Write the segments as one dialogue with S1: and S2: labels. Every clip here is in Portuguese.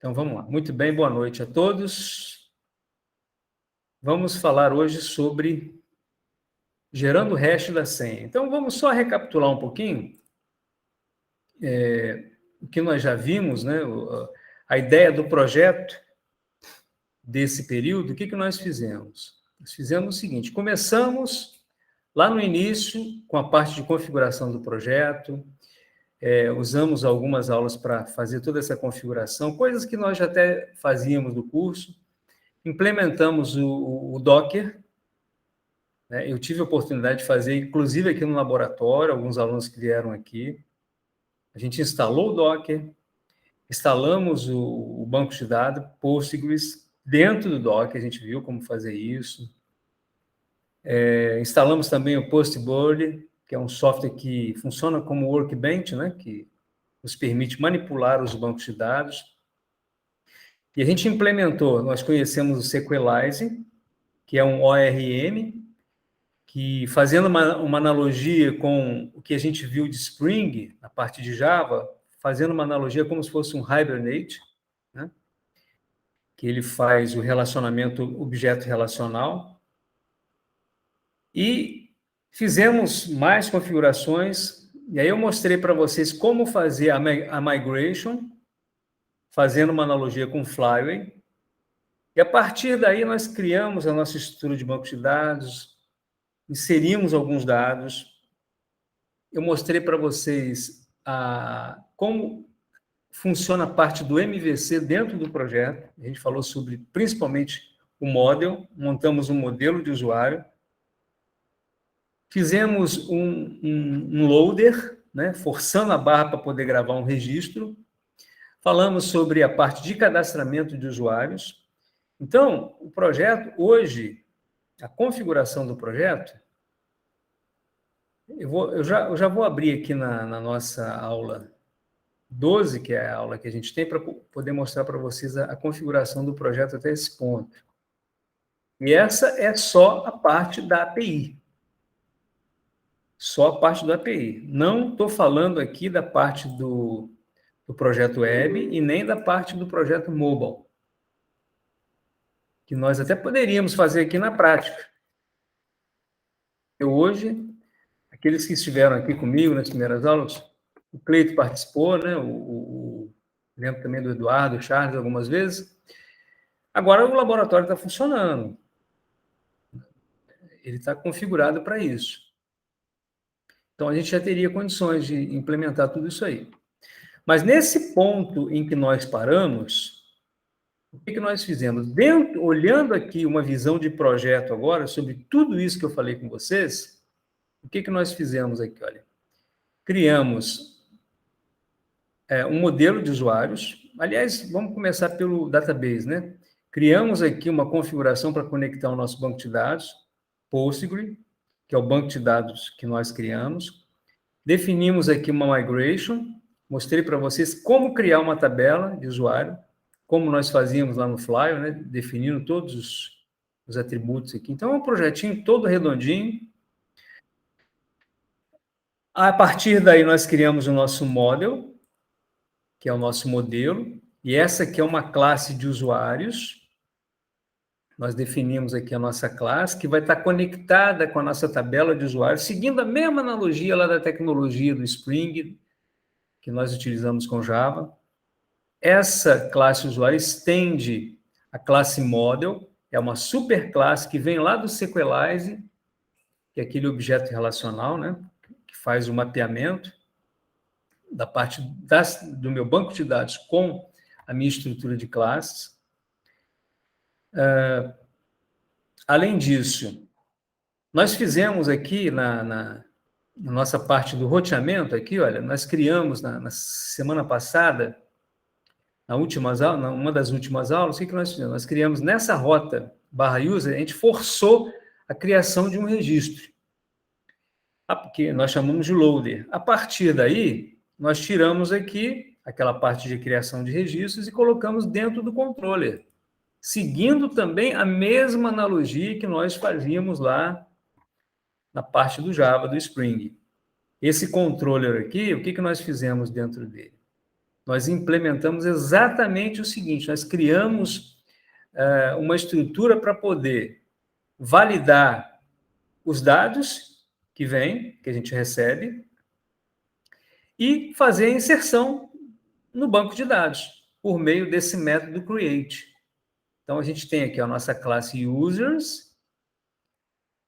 S1: Então, vamos lá. Muito bem, boa noite a todos. Vamos falar hoje sobre gerando o hash da senha. Então, vamos só recapitular um pouquinho o que nós já vimos, né? A ideia do projeto desse período. O que nós fizemos? Nós fizemos o seguinte: começamos lá no início com a parte de configuração do projeto, usamos algumas aulas para fazer toda essa configuração, coisas que nós já até fazíamos do curso. Implementamos o Docker, né? Eu tive a oportunidade de fazer, inclusive aqui no laboratório, alguns alunos que vieram aqui. A gente instalou o Docker, instalamos o banco de dados, Postgres, dentro do Docker, a gente viu como fazer isso. Instalamos também o Postboard, que é um software que funciona como Workbench, né? Que nos permite manipular os bancos de dados. E a gente implementou, nós conhecemos o Sequelize, que é um ORM, que, fazendo uma analogia com o que a gente viu de Spring, na parte de Java, fazendo uma analogia como se fosse um Hibernate, né? Que ele faz o relacionamento objeto-relacional. E fizemos mais configurações, e aí eu mostrei para vocês como fazer a migration, fazendo uma analogia com Flyway. E a partir daí nós criamos a nossa estrutura de banco de dados, inserimos alguns dados. Eu mostrei para vocês como funciona a parte do MVC dentro do projeto. A gente falou sobre, principalmente, o model, montamos um modelo de usuário. Fizemos um loader, né, forçando a barra para poder gravar um registro. Falamos sobre a parte de cadastramento de usuários. Então, o projeto, hoje, a configuração do projeto, eu já vou abrir aqui na nossa aula 12, que é a aula que a gente tem, para poder mostrar para vocês a configuração do projeto até esse ponto. E essa é só a parte da API. Só a parte da API. Não estou falando aqui da parte do projeto web e nem da parte do projeto mobile, que nós até poderíamos fazer aqui na prática. Hoje, aqueles que estiveram aqui comigo nas primeiras aulas, o Cleito participou, né? Lembro também do Eduardo, o Charles, algumas vezes. Agora o laboratório está funcionando. Ele está configurado para isso. Então, a gente já teria condições de implementar tudo isso aí. Mas nesse ponto em que nós paramos, o que nós fizemos? Olhando aqui uma visão de projeto agora, sobre tudo isso que eu falei com vocês, o que nós fizemos aqui? Olha, criamos um modelo de usuários. Aliás, vamos começar pelo database, né? Criamos aqui uma configuração para conectar o nosso banco de dados, Postgre, que é o banco de dados que nós criamos. Definimos aqui uma migration, mostrei para vocês como criar uma tabela de usuário, como nós fazíamos lá no Flyway, né? Definindo todos os atributos aqui. Então, é um projetinho todo redondinho. A partir daí, nós criamos o nosso model, que é o nosso modelo, e essa aqui é uma classe de usuários. Nós definimos aqui a nossa classe, que vai estar conectada com a nossa tabela de usuários, seguindo a mesma analogia lá da tecnologia do Spring, que nós utilizamos com Java. Essa classe usuário estende a classe model, é uma superclasse que vem lá do Sequelize, que é aquele objeto relacional, né, que faz o mapeamento da parte do meu banco de dados com a minha estrutura de classes. Além disso, nós fizemos aqui na nossa parte do roteamento, aqui, olha, nós criamos na semana passada, uma das últimas aulas, o que nós fizemos? Nós criamos nessa rota /user, a gente forçou a criação de um registro, porque nós chamamos de loader. A partir daí, nós tiramos aqui aquela parte de criação de registros e colocamos dentro do controller, seguindo também a mesma analogia que nós fazíamos lá na parte do Java, do Spring. Esse controller aqui, o que nós fizemos dentro dele? Nós implementamos exatamente o seguinte, nós criamos uma estrutura para poder validar os dados que vêm, que a gente recebe, e fazer a inserção no banco de dados, por meio desse método create. Então, a gente tem aqui a nossa classe users,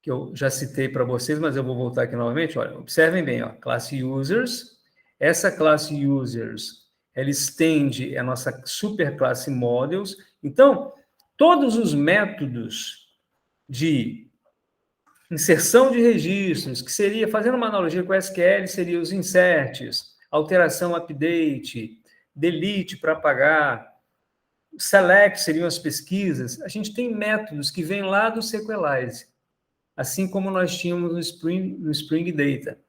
S1: que eu já citei para vocês, mas eu vou voltar aqui novamente. Olha, observem bem, ó, classe users. Essa classe users, ela estende a nossa superclasse models. Então, todos os métodos de inserção de registros, que seria, fazendo uma analogia com o SQL, seria os inserts, alteração, update, delete para apagar, select seriam as pesquisas. A gente tem métodos que vêm lá do SQLite, assim como nós tínhamos no Spring Data.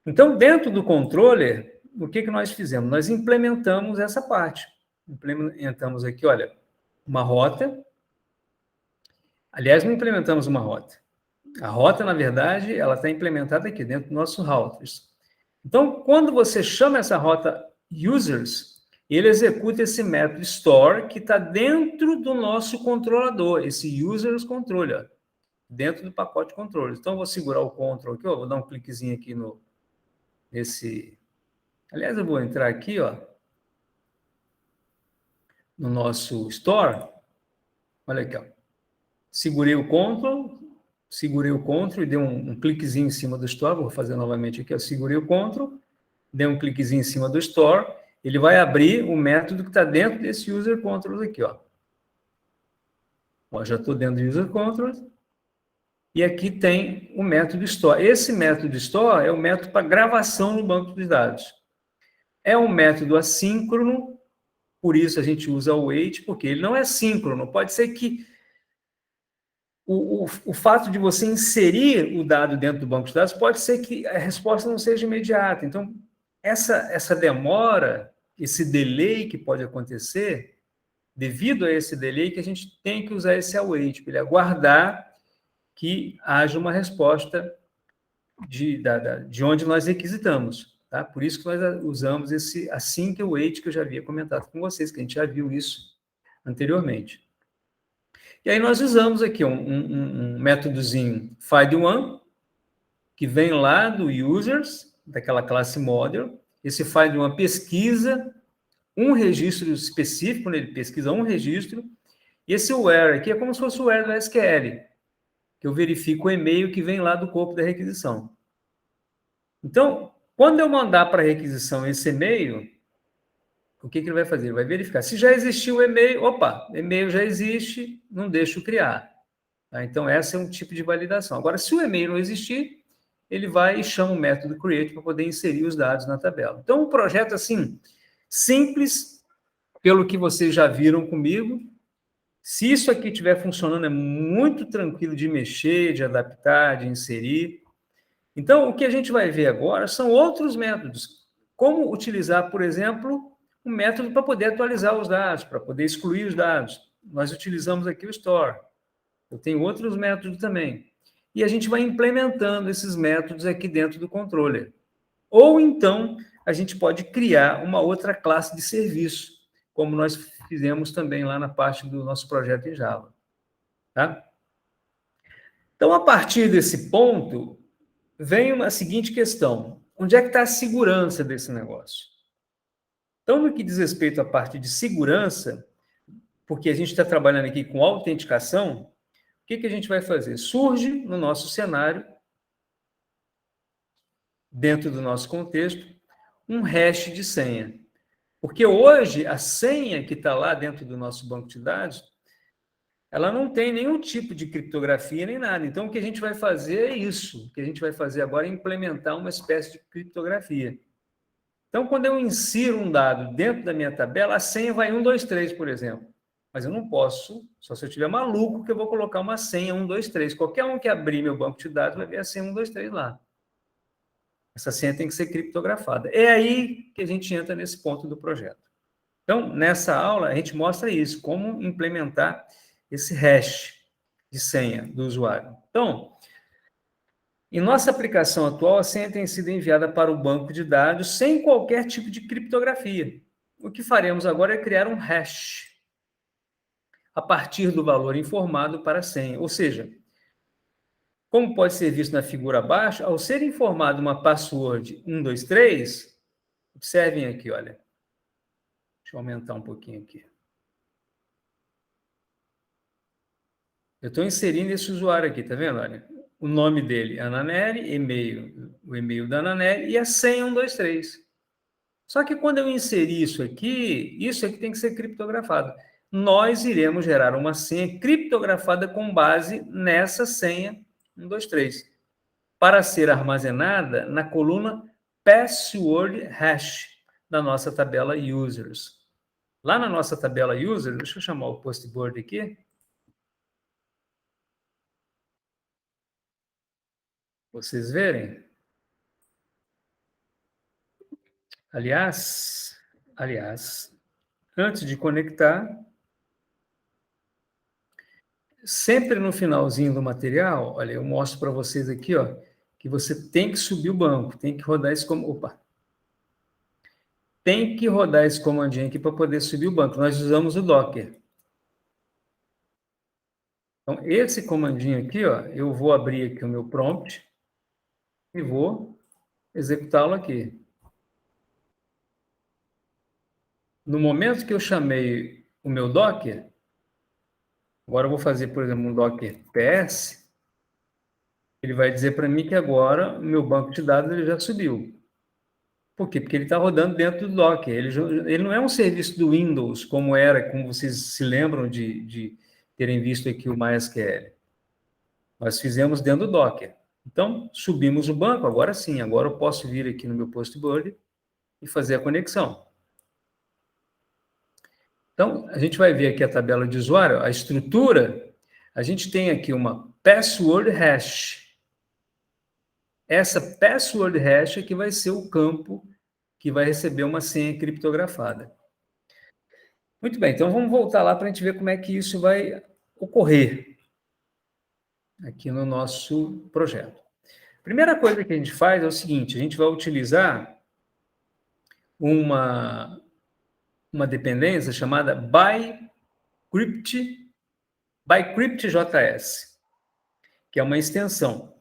S1: Então, dentro do controller, o que nós fizemos? Nós implementamos essa parte. Implementamos aqui, olha, uma rota. Aliás, não implementamos uma rota. A rota, na verdade, ela está implementada aqui, dentro do nosso routers. Então, quando você chama essa rota users, ele executa esse método store, que está dentro do nosso controlador, esse users controller, dentro do pacote controller. Então, eu vou segurar o control aqui, ó, vou dar um cliquezinho aqui nesse... Aliás, eu vou entrar aqui, ó, no nosso store. Olha aqui, ó. Segurei o control e dei um cliquezinho em cima do store. Vou fazer novamente aqui, ó. Segurei o control, dei um cliquezinho em cima do store. Ele vai abrir o método que está dentro desse user controls aqui, ó. Ó, já estou dentro do user controls. E aqui tem o método store. Esse método store é o método para gravação no banco de dados. É um método assíncrono, por isso a gente usa o wait, porque ele não é síncrono. Pode ser que o fato de você inserir o dado dentro do banco de dados, pode ser que a resposta não seja imediata. Então, essa demora, esse delay que pode acontecer, devido a esse delay, que a gente tem que usar esse await, para ele aguardar que haja uma resposta de onde nós requisitamos. Tá? Por isso que nós usamos esse async await, que eu já havia comentado com vocês, que a gente já viu isso anteriormente. E aí nós usamos aqui um métodozinho find_one, que vem lá do users, daquela classe model. Esse find_one pesquisa um registro específico, né? Ele pesquisa um registro, e esse where aqui é como se fosse o where do SQL, que eu verifico o e-mail que vem lá do corpo da requisição. Então, quando eu mandar para a requisição esse e-mail, o que ele vai fazer? Ele vai verificar. Se já existiu o e-mail, opa, e-mail já existe, não deixo criar. Tá? Então, esse é um tipo de validação. Agora, se o e-mail não existir, ele vai e chama o método create para poder inserir os dados na tabela. Então, um projeto assim, simples, pelo que vocês já viram comigo. Se isso aqui estiver funcionando, é muito tranquilo de mexer, de adaptar, de inserir. Então, o que a gente vai ver agora são outros métodos. Como utilizar, por exemplo, um método para poder atualizar os dados, para poder excluir os dados. Nós utilizamos aqui o store. Eu tenho outros métodos também. E a gente vai implementando esses métodos aqui dentro do controller. Ou então, a gente pode criar uma outra classe de serviço, como nós fizemos também lá na parte do nosso projeto em Java. Tá? Então, a partir desse ponto, vem uma seguinte questão. Onde é que está a segurança desse negócio? Então, no que diz respeito à parte de segurança, porque a gente está trabalhando aqui com autenticação, o que a gente vai fazer? Surge no nosso cenário, dentro do nosso contexto, um hash de senha. Porque hoje, a senha que está lá dentro do nosso banco de dados, ela não tem nenhum tipo de criptografia nem nada. Então, o que a gente vai fazer é isso. O que a gente vai fazer agora é implementar uma espécie de criptografia. Então, quando eu insiro um dado dentro da minha tabela, a senha vai 1, 2, 3, por exemplo. Mas eu não posso, só se eu estiver maluco, que eu vou colocar uma senha 1, 2, 3. Qualquer um que abrir meu banco de dados vai ver a senha 1, 2, 3 lá. Essa senha tem que ser criptografada. É aí que a gente entra nesse ponto do projeto. Então, nessa aula, a gente mostra isso, como implementar esse hash de senha do usuário. Então, em nossa aplicação atual, a senha tem sido enviada para o banco de dados sem qualquer tipo de criptografia. o que faremos agora é criar um hash a partir do valor informado para a senha. Ou seja, como pode ser visto na figura abaixo, ao ser informado uma password 123, observem aqui, olha. Deixa eu aumentar um pouquinho aqui. Eu estou inserindo esse usuário aqui, tá vendo? Olha, o nome dele, Ananelli, e-mail, o e-mail da Ananelli e a senha 123. Só que quando eu inserir isso aqui tem que ser criptografado. Nós iremos gerar uma senha criptografada com base nessa senha 123, para ser armazenada na coluna password hash da nossa tabela users. Lá na nossa tabela users, deixa eu chamar o postboard aqui. Vocês verem. Aliás, antes de conectar, sempre no finalzinho do material, olha, eu mostro para vocês aqui, ó, que você tem que subir o banco, tem que rodar esse tem que rodar esse comandinho aqui para poder subir o banco. Nós usamos o Docker. Então, esse comandinho aqui, ó, eu vou abrir aqui o meu prompt e vou executá-lo aqui. No momento que eu chamei o meu Docker, agora eu vou fazer, por exemplo, um Docker PS, ele vai dizer para mim que agora o meu banco de dados ele já subiu. Por quê? Porque ele está rodando dentro do Docker. Ele não é um serviço do Windows, como era, como vocês se lembram de terem visto aqui o MySQL. Nós fizemos dentro do Docker. Então, subimos o banco, agora sim, agora eu posso vir aqui no meu postboard e fazer a conexão. Então, a gente vai ver aqui a tabela de usuário, a estrutura, a gente tem aqui uma password hash. Essa password hash é que vai ser o campo que vai receber uma senha criptografada. Muito bem, então vamos voltar lá para a gente ver como é que isso vai ocorrer aqui no nosso projeto. Primeira coisa que a gente faz é o seguinte, a gente vai utilizar uma dependência chamada bycrypt.js, que é uma extensão.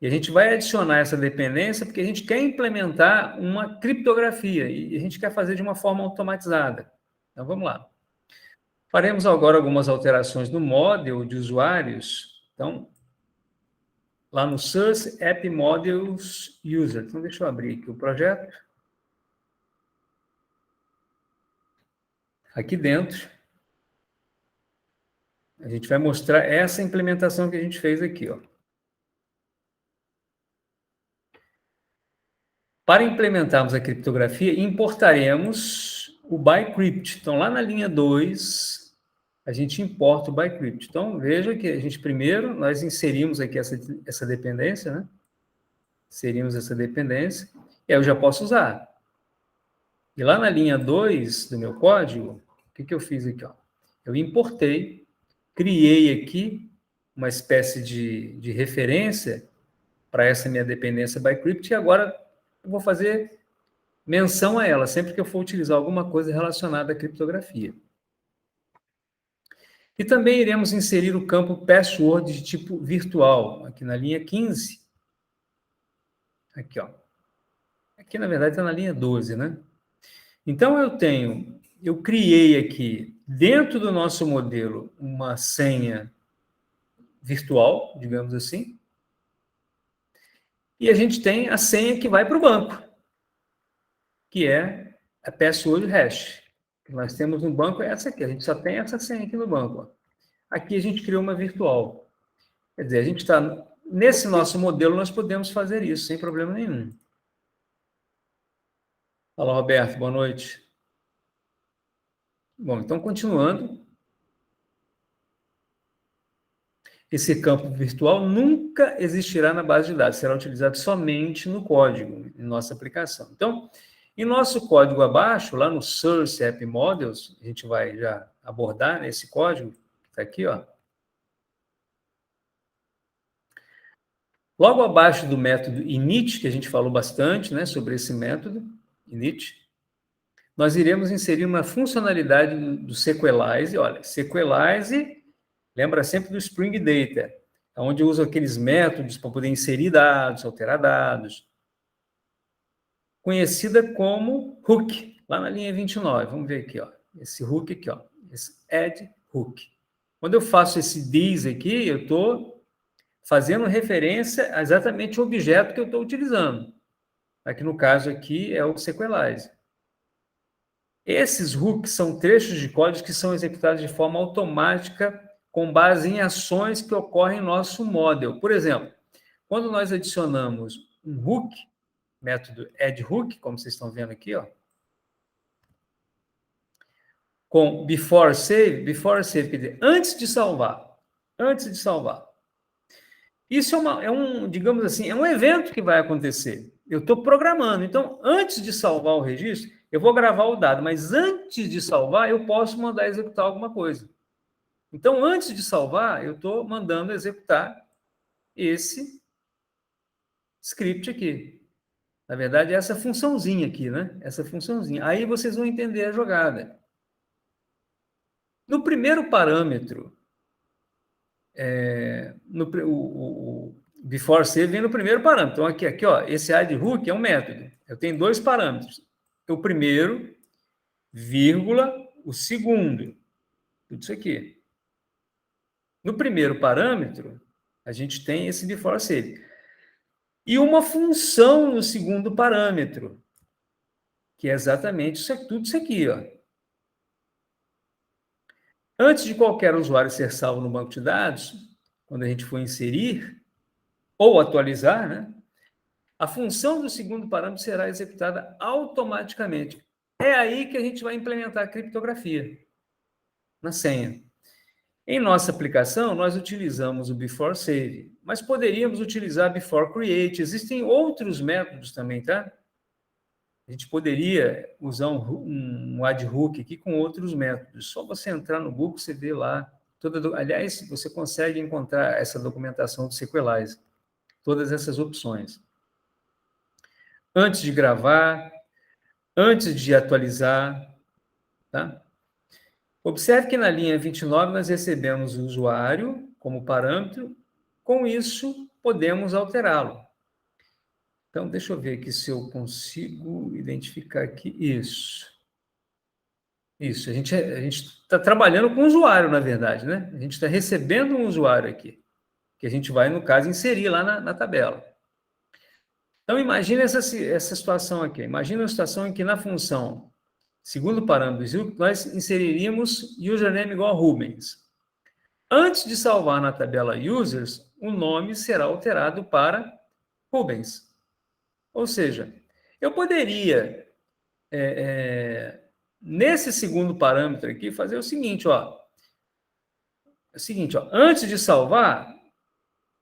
S1: E a gente vai adicionar essa dependência porque a gente quer implementar uma criptografia e a gente quer fazer de uma forma automatizada. Então, vamos lá. Faremos agora algumas alterações no model de usuários. Então, lá no Source App Models User. Então, deixa eu abrir aqui o projeto. Aqui dentro, a gente vai mostrar essa implementação que a gente fez aqui, ó. Para implementarmos a criptografia, importaremos o bycrypt. Então, lá na linha 2, a gente importa o bycrypt. Então, veja que a gente primeiro, nós inserimos aqui essa dependência, né? Inserimos essa dependência, e aí eu já posso usar. E lá na linha 2 do meu código, o que eu fiz aqui? Ó? Eu importei, criei aqui uma espécie de referência para essa minha dependência bycrypt, e agora eu vou fazer menção a ela, sempre que eu for utilizar alguma coisa relacionada à criptografia. E também iremos inserir o campo password de tipo virtual, aqui na linha 15. Aqui, ó. Aqui, na verdade, está na linha 12, né? Então, eu criei aqui, dentro do nosso modelo, uma senha virtual, digamos assim, e a gente tem a senha que vai para o banco, que é a password hash. Que nós temos no banco é essa aqui, a gente só tem essa senha aqui no banco. Ó. Aqui a gente criou uma virtual. Quer dizer, a gente está, nesse nosso modelo, nós podemos fazer isso, sem problema nenhum. Fala, Roberto, boa noite. Bom, então, continuando, esse campo virtual nunca existirá na base de dados, será utilizado somente no código, em nossa aplicação. Então, em nosso código abaixo, lá no Source App Models, a gente vai já abordar esse código, que está aqui, ó. Logo abaixo do método init, que a gente falou bastante, né, sobre esse método, init, nós iremos inserir uma funcionalidade do Sequelize. Olha, Sequelize lembra sempre do Spring Data, onde eu uso aqueles métodos para poder inserir dados, alterar dados, conhecida como hook, lá na linha 29. Vamos ver aqui, ó, esse hook aqui, ó, esse add hook. Quando eu faço esse this aqui, eu estou fazendo referência a exatamente o objeto que eu estou utilizando. Aqui no caso aqui é o Sequelize. Esses hooks são trechos de código que são executados de forma automática com base em ações que ocorrem em nosso model. Por exemplo, quando nós adicionamos um hook, método addHook, como vocês estão vendo aqui, ó, com before save, quer dizer, antes de salvar. Isso digamos assim, é um evento que vai acontecer. Eu estou programando. Então, antes de salvar o registro, eu vou gravar o dado, mas antes de salvar, eu posso mandar executar alguma coisa. Então, antes de salvar, eu estou mandando executar esse script aqui. Na verdade, é essa funçãozinha aqui, né? Essa funçãozinha. Aí vocês vão entender a jogada. No primeiro parâmetro, o before save vem no primeiro parâmetro. Então, aqui ó, esse addHook é um método. Eu tenho dois parâmetros. O primeiro, vírgula, o segundo. Tudo isso aqui. No primeiro parâmetro, a gente tem esse before save. E uma função no segundo parâmetro, que é exatamente tudo isso aqui, ó. Antes de qualquer usuário ser salvo no banco de dados, quando a gente for inserir ou atualizar, né, a função do segundo parâmetro será executada automaticamente. É aí que a gente vai implementar a criptografia, na senha. Em nossa aplicação, nós utilizamos o before save, mas poderíamos utilizar before create. Existem outros métodos também, tá? A gente poderia usar um addHook aqui com outros métodos. Só você entrar no Google, você vê lá. Aliás, você consegue encontrar essa documentação do Sequelize. Todas essas opções. Antes de gravar, antes de atualizar, tá? Observe que na linha 29 nós recebemos o usuário como parâmetro. Com isso, podemos alterá-lo. Então, deixa eu ver aqui se eu consigo identificar aqui isso. Isso, a gente está trabalhando com o usuário, na verdade, né? A gente está recebendo um usuário aqui, que a gente vai, no caso, inserir lá na tabela. Então, imagine essa situação aqui. Imagina a situação em que na função, segundo parâmetro, nós inseriríamos username igual a Rubens. Antes de salvar na tabela users, o nome será alterado para Rubens. Ou seja, eu poderia, nesse segundo parâmetro aqui, fazer o seguinte, ó. Antes de salvar,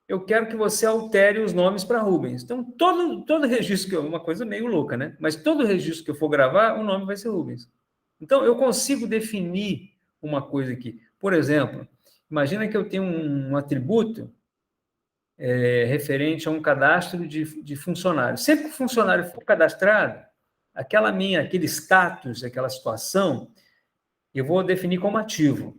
S1: eu quero que você altere os nomes para Rubens. Então, todo registro que uma coisa meio louca, né? Mas todo registro que eu for gravar, o nome vai ser Rubens. Então, eu consigo definir uma coisa aqui. Por exemplo, imagina que eu tenho um atributo referente a um cadastro de funcionário. Sempre que o funcionário for cadastrado, aquele status, aquela situação, eu vou definir como ativo.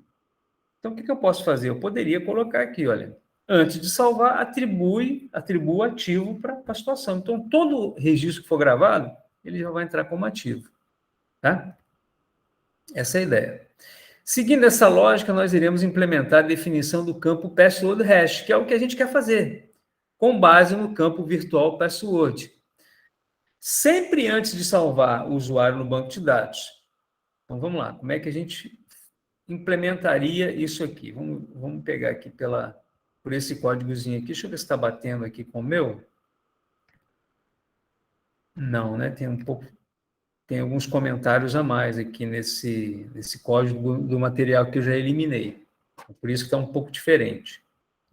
S1: Então, o que eu posso fazer? Eu poderia colocar aqui, olha, antes de salvar, atribuo ativo para a situação. Então, todo registro que for gravado, ele já vai entrar como ativo. Tá? Essa é a ideia. Seguindo essa lógica, nós iremos implementar a definição do campo password hash, que é o que a gente quer fazer, com base no campo virtual password. Sempre antes de salvar o usuário no banco de dados. Então, vamos lá. Como é que a gente implementaria isso aqui? Vamos pegar aqui por esse códigozinho aqui. Deixa eu ver se está batendo aqui com o meu. Não, né? Tem alguns comentários a mais aqui nesse código do material que eu já eliminei. Por isso que está um pouco diferente.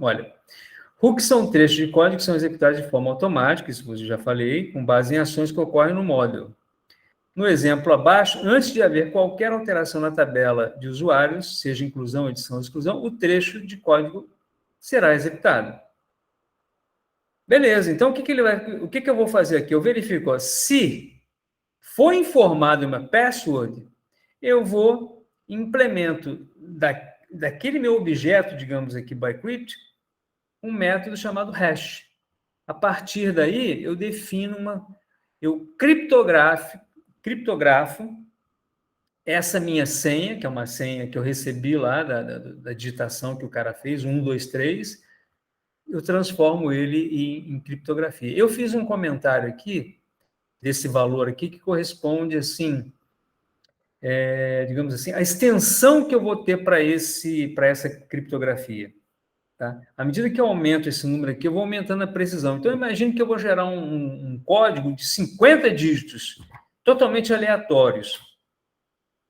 S1: Olha, hooks são trechos de código que são executados de forma automática, isso eu já falei, com base em ações que ocorrem no módulo. No exemplo abaixo, antes de haver qualquer alteração na tabela de usuários, seja inclusão, edição ou exclusão, o trecho de código será executado. Beleza, então o que eu vou fazer aqui? Eu verifico, ó, se Foi informado uma password, eu vou implemento daquele meu objeto, digamos aqui, bycrypt, um método chamado hash. A partir daí, eu defino eu criptografo essa minha senha, que é uma senha que eu recebi lá da digitação que o cara fez, 1, 2, 3, eu transformo ele em criptografia. Eu fiz um comentário aqui, desse valor aqui, que corresponde, assim, digamos assim, a extensão que eu vou ter para essa criptografia. Tá? À medida que eu aumento esse número aqui, eu vou aumentando a precisão. Então, imagine que eu vou gerar um código de 50 dígitos, totalmente aleatórios.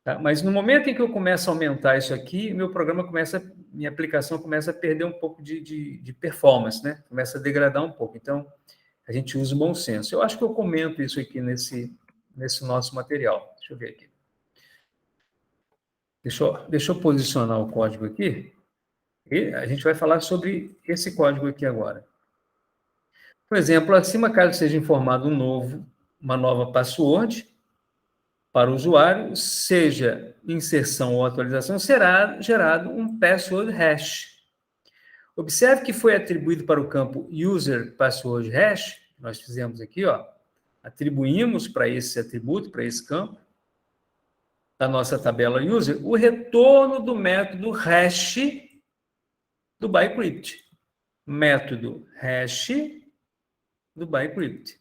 S1: Tá? Mas no momento em que eu começo a aumentar isso aqui, minha aplicação começa a perder um pouco de performance, né? Começa a degradar um pouco. Então, a gente usa o bom senso. Eu acho que eu comento isso aqui nesse nosso material. Deixa eu ver aqui. Deixa eu posicionar o código aqui. E a gente vai falar sobre esse código aqui agora. Por exemplo, acima, caso seja informado uma nova password para o usuário, seja inserção ou atualização, será gerado um password hash. Observe que foi atribuído para o campo user password hash, nós fizemos aqui, ó, atribuímos para esse atributo, para esse campo, da nossa tabela user, o retorno do método hash do bycrypt. Método hash do bycrypt,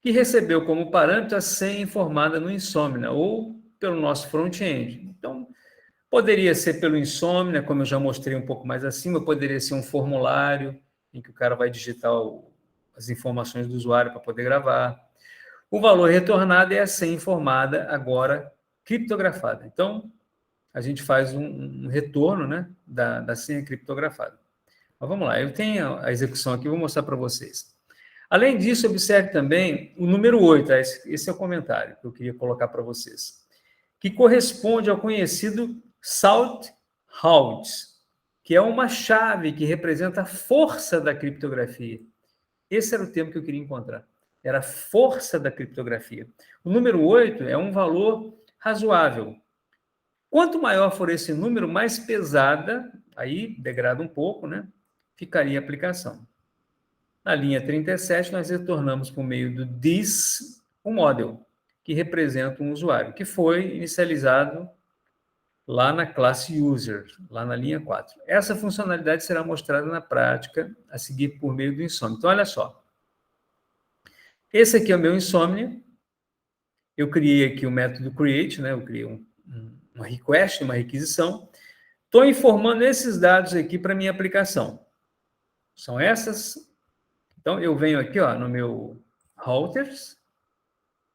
S1: que recebeu como parâmetro a senha informada no Insomnia, ou pelo nosso front-end. Então, poderia ser pelo Insomnia, como eu já mostrei um pouco mais acima, poderia ser um formulário em que o cara vai digitar as informações do usuário para poder gravar. O valor retornado é a senha informada, agora criptografada. Então, a gente faz um retorno, né, da senha criptografada. Mas vamos lá, eu tenho a execução aqui, vou mostrar para vocês. Além disso, observe também o número 8, tá? Esse é o comentário que eu queria colocar para vocês, que corresponde ao conhecido Salt Routes, que é uma chave que representa a força da criptografia. Esse era o termo que eu queria encontrar. Era a força da criptografia. O número 8 é um valor razoável. Quanto maior for esse número, mais pesada, aí degrada um pouco, né? Ficaria a aplicação. Na linha 37, nós retornamos por meio do this um model, que representa um usuário, que foi inicializado lá na classe user, lá na linha 4. Essa funcionalidade será mostrada na prática a seguir por meio do Insomnia. Então, olha só. Esse aqui é o meu Insomnia. Eu criei aqui o método create, né? Eu criei uma request, uma requisição. Estou informando esses dados aqui para minha aplicação. São essas. Então, eu venho aqui, ó, no meu routers.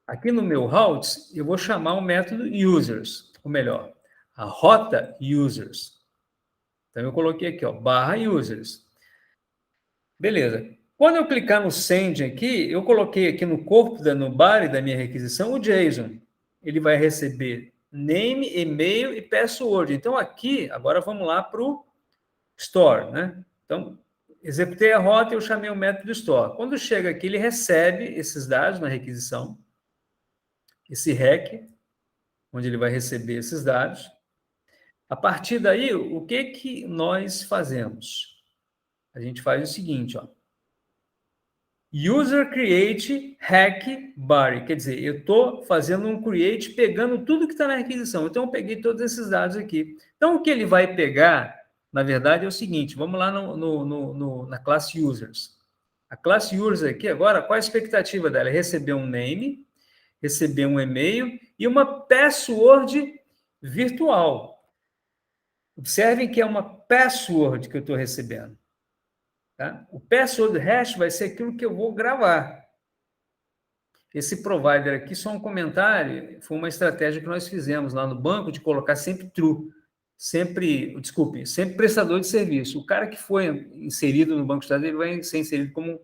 S1: Aqui no meu routes, eu vou chamar o método users, ou melhor, a rota users. Então, eu coloquei aqui, ó, /users. Beleza. Quando eu clicar no send aqui, eu coloquei aqui no corpo, no body da minha requisição, o JSON. Ele vai receber name, e-mail e password. Então, aqui, agora vamos lá para o store, né? Então, executei a rota e eu chamei o método store. Quando chega aqui, ele recebe esses dados na requisição, esse REC, onde ele vai receber esses dados. A partir daí, o que nós fazemos? A gente faz o seguinte, ó. User create hack body, quer dizer, eu estou fazendo um create pegando tudo que está na requisição. Então, eu peguei todos esses dados aqui. Então, o que ele vai pegar, na verdade, é o seguinte, vamos lá na classe users. A classe users aqui, agora, qual a expectativa dela? É receber um name, receber um e-mail e uma password virtual. Observem que é uma password que eu estou recebendo. Tá? O password hash vai ser aquilo que eu vou gravar. Esse provider aqui, só um comentário, foi uma estratégia que nós fizemos lá no banco de colocar sempre true, sempre prestador de serviço. O cara que foi inserido no banco de dados, ele vai ser inserido como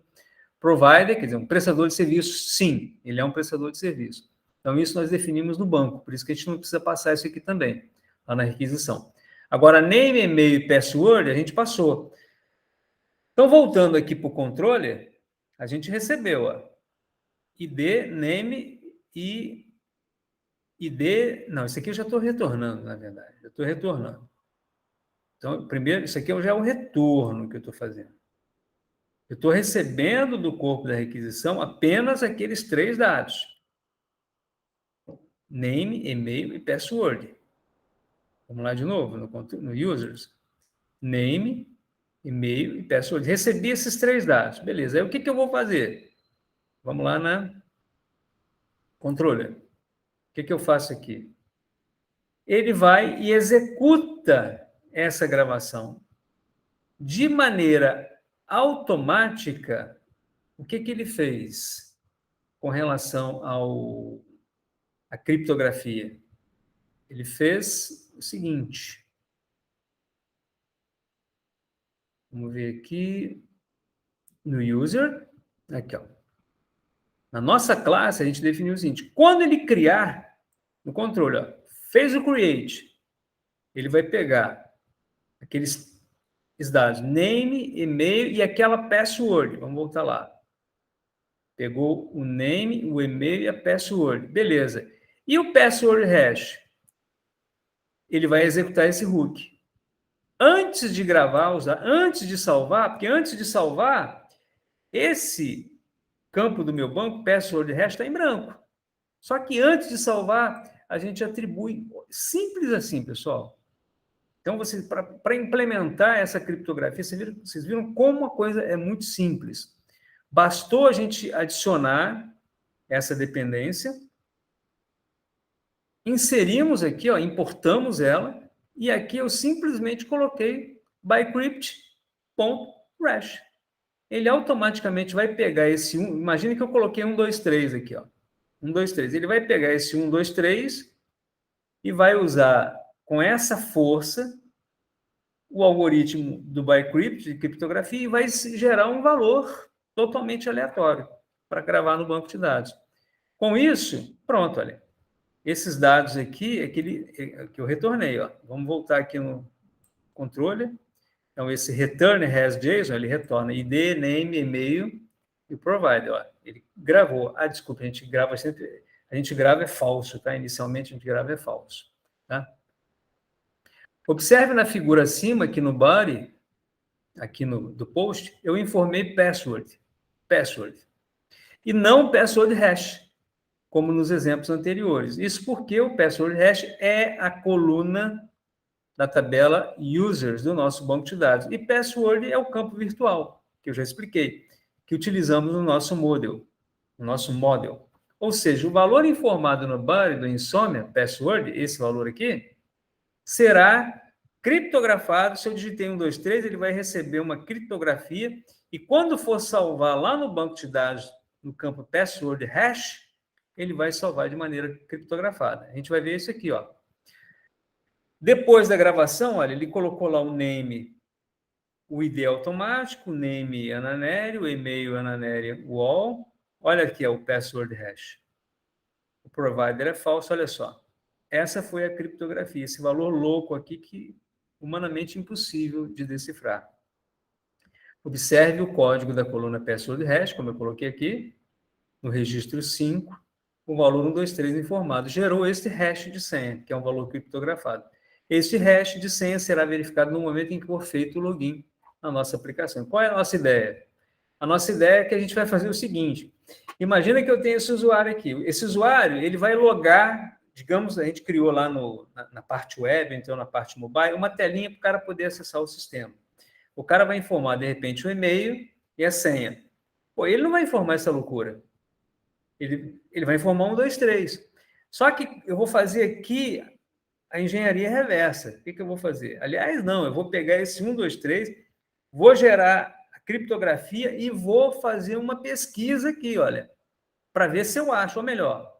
S1: provider, quer dizer, um prestador de serviço, sim, ele é um prestador de serviço. Então, isso nós definimos no banco, por isso que a gente não precisa passar isso aqui também, lá na requisição. Agora, name, e-mail e password, a gente passou. Então, voltando aqui para o controller, a gente recebeu, ó. ID, name e ID... Não, isso aqui eu já estou retornando, na verdade. Eu estou retornando. Então, primeiro, isso aqui já é o retorno que eu estou fazendo. Eu estou recebendo do corpo da requisição apenas aqueles 3 dados. Name, e-mail e password. Vamos lá de novo, no users. Name, e-mail e password. Recebi esses 3 dados. Beleza. Aí o que eu vou fazer? Vamos lá na controller. O que eu faço aqui? Ele vai e executa essa gravação de maneira automática. O que ele fez com relação à criptografia? Ele fez o seguinte. Vamos ver aqui no user. Aqui, ó. Na nossa classe, a gente definiu o seguinte. Quando ele criar, no controle, ó, fez o create, ele vai pegar aqueles dados, name, e-mail e aquela password. Vamos voltar lá. Pegou o name, o e-mail e a password. Beleza. E o password hash? Ele vai executar esse hook. Antes de gravar, antes de salvar, porque antes de salvar, esse campo do meu banco, password hash, está em branco. Só que antes de salvar, a gente atribui. Simples assim, pessoal. Então, para implementar essa criptografia, vocês viram como a coisa é muito simples. Bastou a gente adicionar essa dependência, inserimos aqui, ó, importamos ela, e aqui eu simplesmente coloquei bycrypt.rash. Ele automaticamente vai pegar esse 1, imagine que eu coloquei 1, 2, 3 aqui, ó. 1, 2, 3. Ele vai pegar esse 1, 2, 3 e vai usar com essa força o algoritmo do bycrypt, de criptografia, e vai gerar um valor totalmente aleatório para gravar no banco de dados. Com isso, pronto, olha. Esses dados aqui é que eu retornei, ó. Vamos voltar aqui no controle. Então, esse return has JSON, ele retorna ID, name, e-mail e provider. Ó. Ele gravou. Ah, desculpa, a gente grava sempre... A gente grava é falso, tá? Inicialmente, a gente grava é falso, tá? Observe na figura acima, aqui no body, aqui do post, eu informei password. E não password hash, como nos exemplos anteriores. Isso porque o password hash é a coluna da tabela users do nosso banco de dados. E password é o campo virtual, que eu já expliquei, que utilizamos no nosso model. Ou seja, o valor informado no body do Insomnia, password, esse valor aqui, será criptografado. Se eu digitei 1, 2, 3, ele vai receber uma criptografia e quando for salvar lá no banco de dados, no campo password hash, ele vai salvar de maneira criptografada. A gente vai ver isso aqui, ó. Depois da gravação, olha, ele colocou lá o name, o ID automático, o name Ananério, o e-mail Ananério wall. Olha aqui, é o password hash. O provider é falso, olha só. Essa foi a criptografia, esse valor louco aqui que humanamente impossível de decifrar. Observe o código da coluna password hash, como eu coloquei aqui, no registro 5, o valor 123 informado gerou este hash de senha, que é um valor criptografado. Este hash de senha será verificado no momento em que for feito o login na nossa aplicação. Qual é a nossa ideia? A nossa ideia é que a gente vai fazer o seguinte: imagina que eu tenho esse usuário aqui. Esse usuário, ele vai logar, digamos, a gente criou lá na parte web, então na parte mobile, uma telinha para o cara poder acessar o sistema. O cara vai informar, de repente, o e-mail e a senha. Pô, ele não vai informar essa loucura. Ele vai informar 1, 2, 3. Só que eu vou fazer aqui a engenharia reversa. O que eu vou fazer? Aliás, não, eu vou pegar esse 1, 2, 3, vou gerar a criptografia e vou fazer uma pesquisa aqui, olha, para ver se eu acho, ou melhor,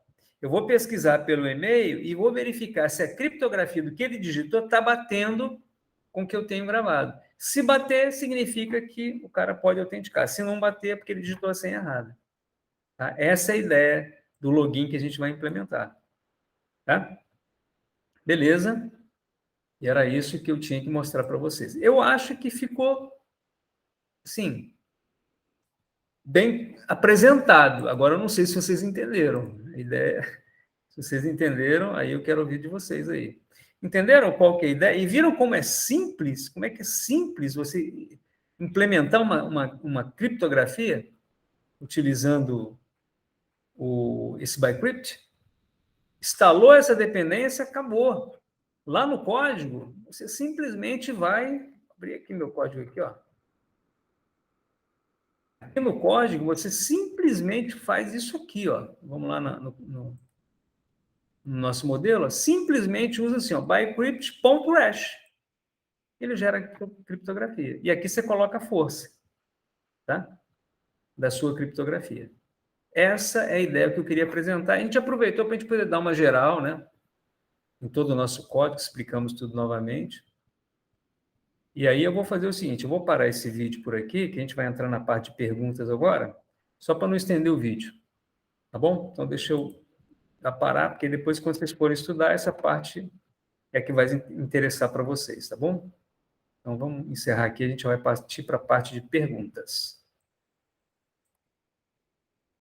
S1: eu vou pesquisar pelo e-mail e vou verificar se a criptografia do que ele digitou está batendo com o que eu tenho gravado. Se bater, significa que o cara pode autenticar. Se não bater, é porque ele digitou a senha errada. Tá? Essa é a ideia do login que a gente vai implementar. Tá? Beleza? E era isso que eu tinha que mostrar para vocês. Eu acho que ficou, sim, bem apresentado. Agora, eu não sei se vocês entenderam. A ideia, se vocês entenderam, aí eu quero ouvir de vocês aí. Entenderam qual que é a ideia? E viram como é simples? Como é que é simples você implementar uma criptografia utilizando esse Bcrypt? Instalou essa dependência, acabou. Lá no código, você simplesmente vai... Abrir aqui meu código aqui, ó. Aqui no código, você simplesmente faz isso aqui, ó. Vamos lá no nosso modelo, ó. Simplesmente usa assim, ó, bcrypt.hash. Ele gera criptografia. E aqui você coloca a força, tá? Da sua criptografia. Essa é a ideia que eu queria apresentar. A gente aproveitou para a gente poder dar uma geral, né? Em todo o nosso código, explicamos tudo novamente. E aí eu vou fazer o seguinte, eu vou parar esse vídeo por aqui, que a gente vai entrar na parte de perguntas agora, só para não estender o vídeo, tá bom? Então deixa eu parar, porque depois, quando vocês forem estudar, essa parte é que vai interessar para vocês, tá bom? Então vamos encerrar aqui, a gente vai partir para a parte de perguntas.